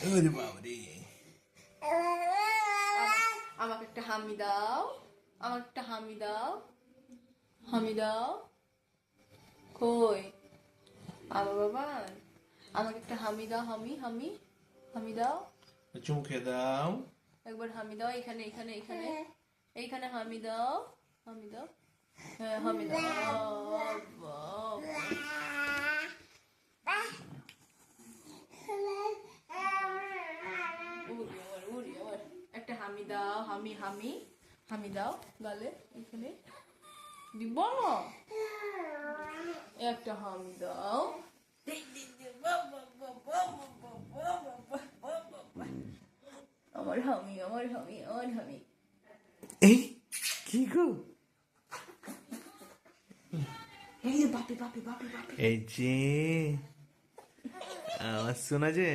ওরে বাবারে। আমাকে একটা হামি দাও, আমাকে একটা হামি দাও, হামি দাও। কই আমার বাবা, আমাকে একটা হামি দাও, হামি হামি হামি দাও। চুমু খেয়ে দাও। একবার হামি দাও, এখানে এখানে এখানে এইখানে হামি দাও, হামি দাও। হ্যাঁ হামি দাও। উড়ি আমার, উড়ি আমার। একটা হামি দাও, হামি হামি হামি দাও গালে এখানে। দিব না, একটা হামি দাও। আমার হামি, আমার হামি, আমার হামি। এই কি গো? এই যে বাপি বাপি বাপি বাপি। এই যে আমার শোনা যে